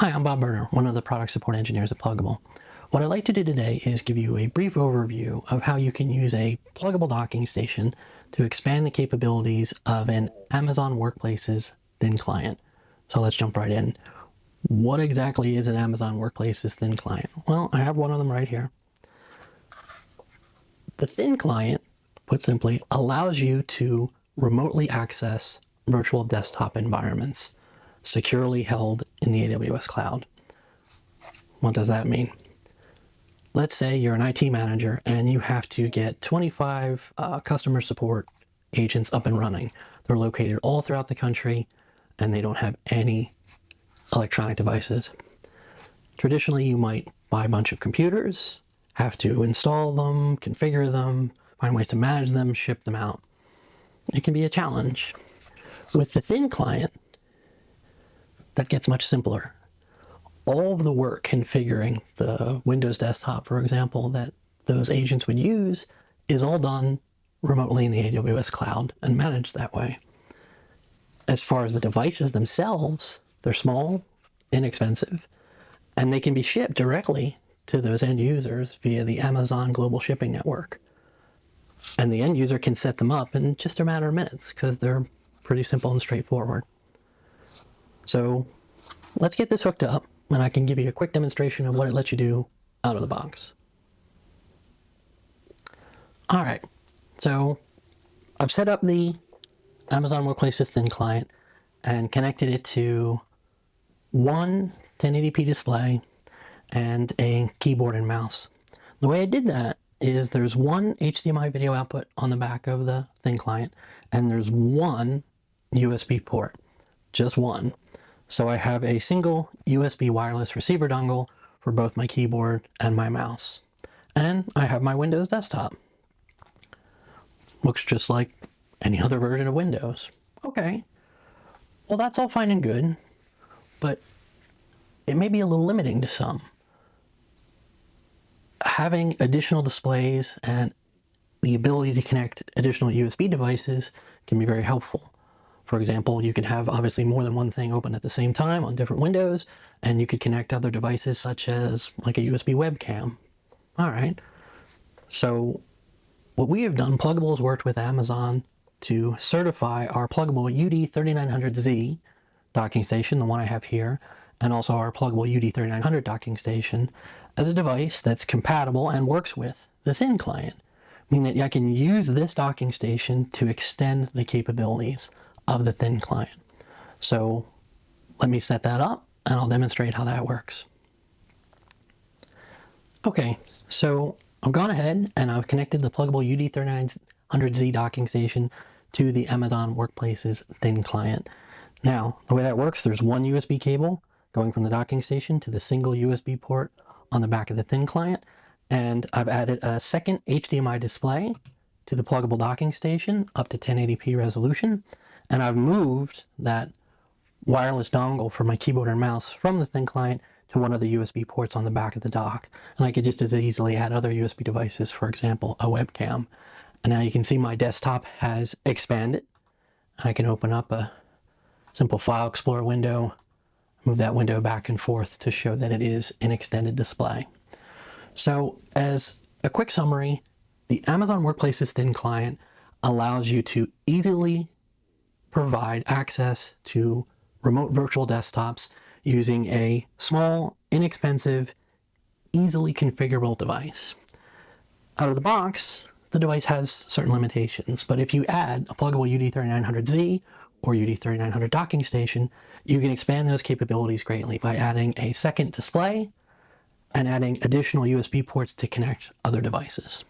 Hi, I'm Bob Berner, one of the product support engineers at Plugable. What I'd like to do today is give you a brief overview of how you can use a pluggable docking station to expand the capabilities of an Amazon WorkSpaces thin client. So let's jump right in. What exactly is an Amazon WorkSpaces thin client? Well, I have one of them right here. The thin client, put simply, allows you to remotely access virtual desktop environments securely held in the AWS cloud. What does that mean? Let's say you're an IT manager and you have to get 25 customer support agents up and running. They're located all throughout the country and they don't have any electronic devices. Traditionally, you might buy a bunch of computers, have to install them, configure them, find ways to manage them, ship them out. It can be a challenge. With the thin client, that gets much simpler. All of the work configuring the Windows desktop, for example, that those agents would use is all done remotely in the AWS cloud and managed that way. As far as the devices themselves, they're small, inexpensive, and they can be shipped directly to those end users via the Amazon Global Shipping Network. And the end user can set them up in just a matter of minutes because they're pretty simple and straightforward. So let's get this hooked up and I can give you a quick demonstration of what it lets you do out of the box. All right, so I've set up the Amazon WorkSpaces thin client and connected it to one 1080p display and a keyboard and mouse. The way I did that is there's one HDMI video output on the back of the thin client and there's one USB port, just one. So I have a single USB wireless receiver dongle for both my keyboard and my mouse. And I have my Windows desktop. Looks just like any other version of Windows. Okay, well that's all fine and good, but it may be a little limiting to some. Having additional displays and the ability to connect additional USB devices can be very helpful. For example, you can have obviously more than one thing open at the same time on different windows, and you could connect other devices such as like a USB webcam. All right. So what we have done, Plugable has worked with Amazon to certify our Plugable UD-3900Z docking station, the one I have here, and also our Plugable UD-3900 docking station as a device that's compatible and works with the thin client, meaning that I can use this docking station to extend the capabilities of the thin client. So let me set that up and I'll demonstrate how that works. Okay, so I've gone ahead and I've connected the Plugable UD-3900Z docking station to the Amazon WorkSpaces thin client. Now, the way that works, there's one USB cable going from the docking station to the single USB port on the back of the thin client, and I've added a second HDMI display to the Plugable docking station up to 1080p resolution. And I've moved that wireless dongle for my keyboard and mouse from the thin client to one of the USB ports on the back of the dock. And I could just as easily add other USB devices, for example, a webcam. And now you can see my desktop has expanded. I can open up a simple File Explorer window, move that window back and forth to show that it is an extended display. So as a quick summary, the Amazon WorkSpaces thin client allows you to easily provide access to remote virtual desktops using a small, inexpensive, easily configurable device. Out of the box, the device has certain limitations, but if you add a Plugable UD-3900Z or UD-3900 docking station, you can expand those capabilities greatly by adding a second display and adding additional USB ports to connect other devices.